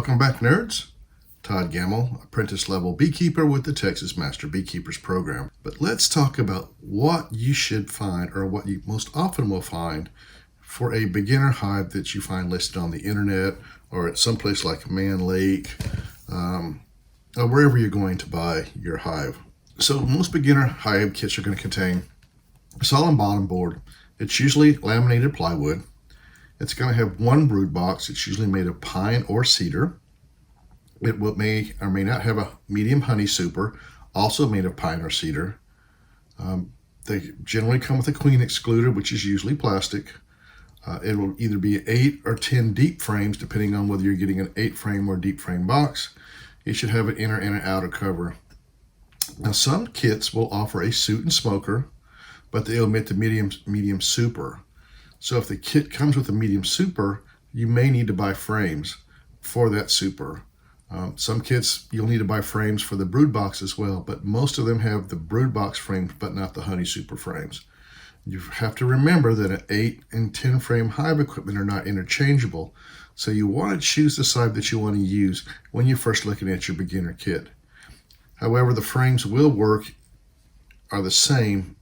Welcome back, nerds. Todd Gamble, apprentice level beekeeper with the Texas Master Beekeepers program. But let's talk about what you should find, or what you most often will find, for a beginner hive that you find listed on the internet or at some place like Man Lake, or wherever you're going to buy your hive. So most beginner hive kits are going to contain a solid bottom board. It's usually laminated plywood. It's going to have one brood box. It's usually made of pine or cedar. It may or may not have a medium honey super, also made of pine or cedar. They generally come with a queen excluder, which is usually plastic. It will either be 8 or 10 deep frames, depending on whether you're getting an 8 frame or deep frame box. It should have an inner and an outer cover. Now, some kits will offer a suit and smoker, but they omit the medium super. So if the kit comes with a medium super, you may need to buy frames for that super. Some kits you'll need to buy frames for the brood box as well, but most of them have the brood box frames but not the honey super frames. You have to remember that an 8 and 10 frame hive equipment are not interchangeable, so you want to choose the side that you want to use when you're first looking at your beginner kit. However, the frames are the same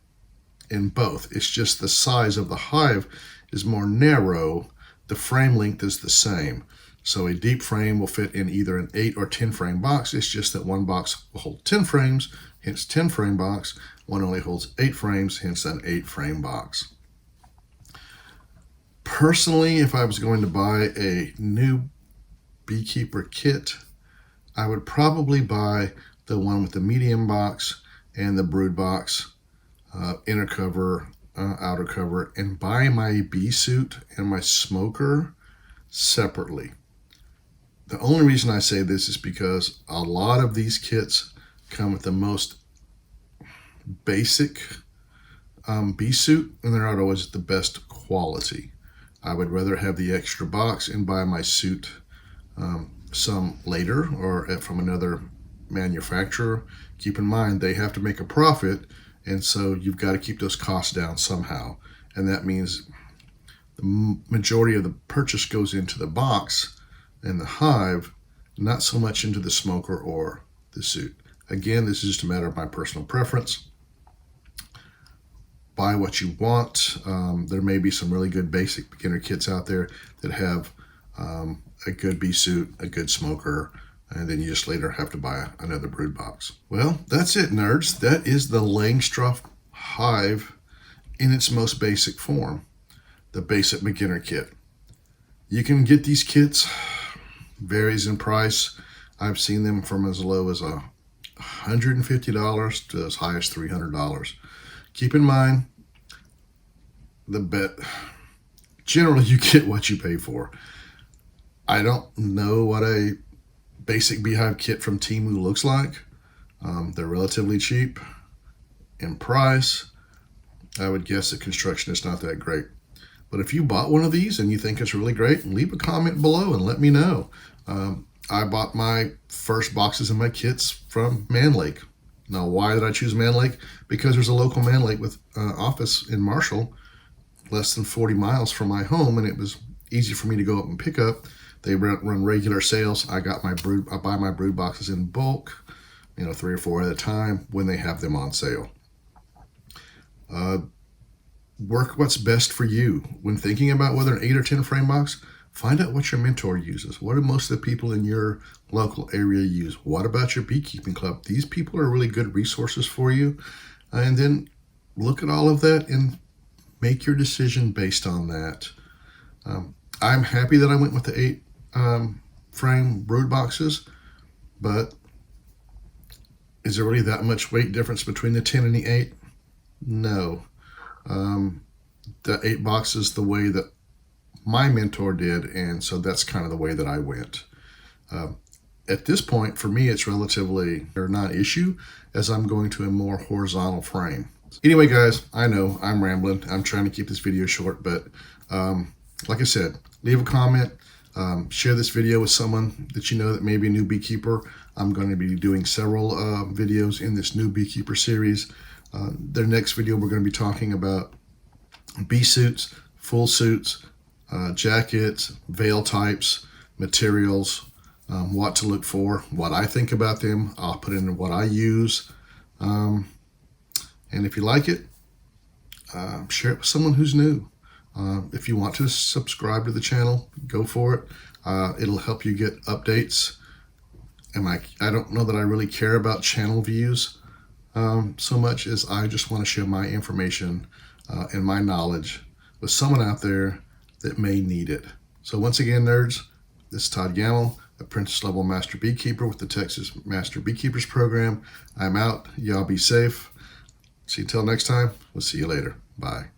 in both. It's just the size of the hive is more narrow. The frame length is the same. So a deep frame will fit in either an 8 or 10 frame box. It's just that one box will hold 10 frames, hence 10 frame box. One only holds 8 frames, hence an 8 frame box. Personally, if I was going to buy a new Beekeeper kit, I would probably buy the one with the medium box and the brood box, inner cover, outer cover, and buy my bee suit and my smoker separately. The only reason I say this is because a lot of these kits come with the most basic bee suit, and they're not always the best quality. I would rather have the extra box and buy my suit some later or from another manufacturer. Keep in mind, they have to make a profit, and so you've got to keep those costs down somehow. And that means the majority of the purchase goes into the box and the hive, not so much into the smoker or the suit. Again, this is just a matter of my personal preference. Buy what you want. There may be some really good basic beginner kits out there that have a good bee suit, a good smoker, and then you just later have to buy another brood box. Well, that's it, nerds. That is the Langstroth hive in its most basic form, the basic beginner kit. You can get these kits, varies in price. I've seen them from as low as $150 to as high as $300. Keep in mind, generally you get what you pay for. I don't know what a basic beehive kit from Temu looks like. They're relatively cheap in price. I would guess the construction is not that great. But if you bought one of these and you think it's really great, leave a comment below and let me know. I bought my first boxes of my kits from Man Lake. Now, why did I choose Man Lake? Because there's a local Man Lake with office in Marshall, less than 40 miles from my home, and it was easy for me to go up and pick up. They run regular sales. I buy my brood boxes in bulk, 3 or 4 at a time when they have them on sale. Work what's best for you. When thinking about whether an 8 or 10 frame box, find out what your mentor uses. What do most of the people in your local area use? What about your beekeeping club? These people are really good resources for you. And then look at all of that and make your decision based on that. I'm happy that I went with the 8 frame brood boxes, but is there really that much weight difference between the 10 and the 8? No. The 8 boxes the way that my mentor did, and so that's kind of the way that I went. At this point, for me, it's relatively a non-issue as I'm going to a more horizontal frame. Anyway, guys, I know I'm rambling. I'm trying to keep this video short, but like I said, leave a comment. Share this video with someone that you know that may be a new beekeeper. I'm going to be doing several videos in this new beekeeper series. The next video, we're going to be talking about bee suits, full suits, jackets, veil types, materials, what to look for, what I think about them. I'll put in what I use. And if you like it, share it with someone who's new. If you want to subscribe to the channel, go for it. It'll help you get updates. And I don't know that I really care about channel views so much as I just want to share my information and my knowledge with someone out there that may need it. So once again, nerds, this is Todd Gamble, Apprentice Level Master Beekeeper with the Texas Master Beekeepers Program. I'm out. Y'all be safe. See you until next time. We'll see you later. Bye.